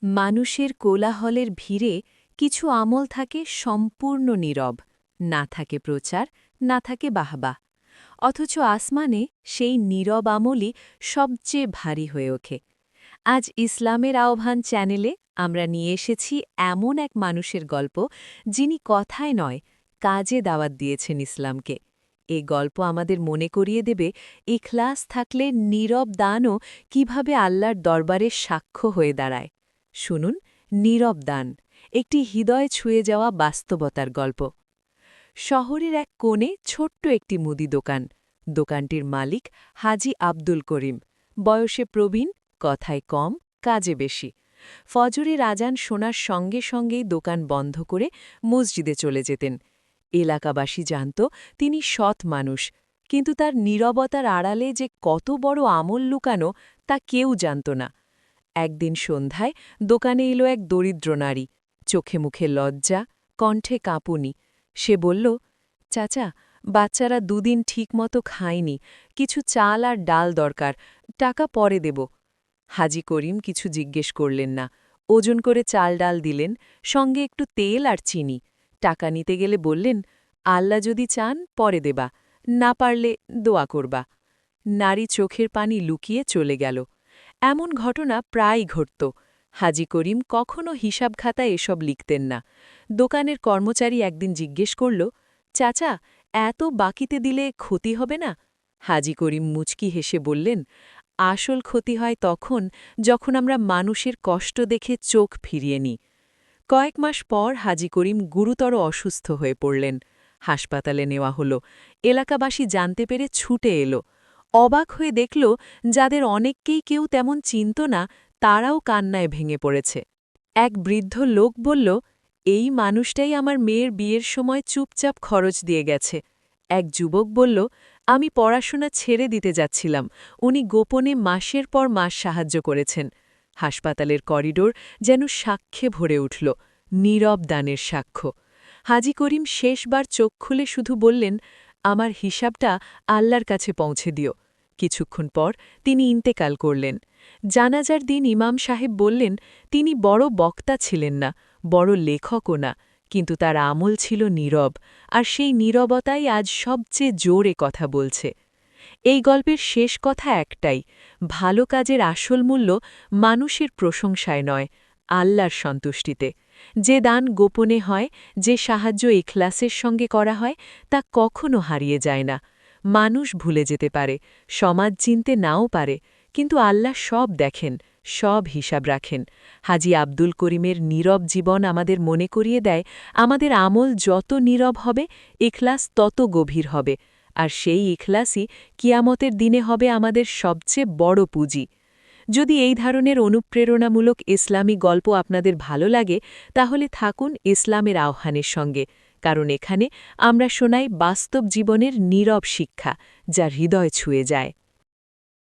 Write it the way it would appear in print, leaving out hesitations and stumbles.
মানুষের কোলাহলের ভিড়ে কিছু আমল থাকে সম্পূর্ণ নীরব, না থাকে প্রচার, না থাকে বাহবা। অথচ আসমানে সেই নীরব আমলই সবচেয়ে ভারী হয়ে ওঠে। আজ ইসলামের আহ্বান চ্যানেলে আমরা নিয়ে এসেছি এমন এক মানুষের গল্প, যিনি কথায় নয়, কাজে দাওয়াত দিয়েছেন ইসলামকে। এই গল্প আমাদের মনে করিয়ে দেবে ইখলাস থাকলে নীরব দানও কিভাবে আল্লাহর দরবারে সাক্ষ্য হয়ে দাঁড়ায়। শুনুন, নীরব দান, একটি হৃদয় ছুঁয়ে যাওয়া বাস্তবতার গল্প। শহরের এক কোণে ছোট্ট একটি মুদি দোকান। দোকানটির মালিক হাজি আব্দুল করিম, বয়সে প্রবীণ, কথায় কম, কাজে বেশি। ফজরের আজান শোনার সঙ্গে সঙ্গেই দোকান বন্ধ করে মসজিদে চলে যেতেন। এলাকাবাসী জানত তিনি সৎ মানুষ, কিন্তু তার নীরবতার আড়ালে যে কত বড় আমল লুকানো তা কেউ জানত না। একদিন সন্ধ্যায় দোকানে এলো এক দরিদ্র নারী, চোখে মুখে লজ্জা, কণ্ঠে কাঁপুনি। সে বলল, চাচা, বাচ্চারা দুদিন ঠিকমতো খায়নি, কিছু চাল আর ডাল দরকার, টাকা পরে দেব। হাজি করিম কিছু জিজ্ঞেস করলেন না, ওজন করে চাল ডাল দিলেন, সঙ্গে একটু তেল আর চিনি। টাকা নিতে গেলে বললেন, আল্লাহ যদি চান পরে দেবা, না পারলে দোয়া করবা। নারী চোখের পানি লুকিয়ে চলে গেল। এমন ঘটনা প্রায়ই ঘটত। হাজি করিম কখনো হিসাব খাতায় এসব লিখতেন না। দোকানের কর্মচারী একদিন জিজ্ঞেস করল, চাচা, এত বাকিতে দিলে ক্ষতি হবে না? হাজি করিম মুচকি হেসে বললেন, আসল ক্ষতি হয় তখন যখন আমরা মানুষের কষ্ট দেখে চোখ ফিরিয়ে নিই। কয়েক মাস পর হাজি করিম গুরুতর অসুস্থ হয়ে পড়লেন। হাসপাতালে নেওয়া হলো। এলাকাবাসী জানতে পেরে ছুটে এলো। অবাক হয়ে দেখল, যাদের অনেককেই কেউ তেমন চিনত না, তারাও কান্নায় ভেঙে পড়েছে। এক বৃদ্ধ লোক বলল, এই মানুষটাই আমার মেয়ের বিয়ের সময় চুপচাপ খরচ দিয়ে গেছে। এক যুবক বলল, আমি পড়াশোনা ছেড়ে দিতে যাচ্ছিলাম, উনি গোপনে মাসের পর মাস সাহায্য করেছেন। হাসপাতালের করিডোর যেন সাক্ষ্যে ভরে উঠল, নীরব দানের সাক্ষ্য। হাজি করিম শেষবার চোখ খুলে শুধু বললেন, আমার হিসাবটা আল্লাহর কাছে পৌঁছে দিও। কিছুক্ষণ পর তিনি ইন্তেকাল করলেন। জানাজার দিন ইমাম সাহেব বললেন, তিনি বড় বক্তা ছিলেন না, বড় লেখকও না, কিন্তু তার আমল ছিল নীরব, আর সেই নীরবতাই আজ সবচেয়ে জোরে কথা বলছে। এই গল্পের শেষ কথা একটাই, ভালো কাজের আসল মূল্য মানুষের প্রশংসায় নয়, আল্লাহর সন্তুষ্টিতে। যে দান গোপনে হয়, যে সাহায্য ইখলাসের সঙ্গে করা হয়, তা কখনো হারিয়ে যায় না। মানুষ ভুলে যেতে পারে, সমাজ চিনতে নাও পারে, কিন্তু আল্লাহ সব দেখেন, সব হিসাব রাখেন। হাজি আব্দুল করিমের নীরব জীবন আমাদের মনে করিয়ে দেয়, আমাদের আমল যত নীরব হবে, ইখলাস তত গভীর হবে, আর সেই ইখলাসই কিয়ামতের দিনে হবে আমাদের সবচেয়ে বড় পুঁজি। যদি এই ধরনের অনুপ্রেরণামূলক ইসলামী গল্প আপনাদের ভালো লাগে, তাহলে থাকুন ইসলামের আহ্বানের সঙ্গে, কারণ এখানে আমরা শোনাই বাস্তব জীবনের নীরব শিক্ষা, যা হৃদয় ছুঁয়ে যায়।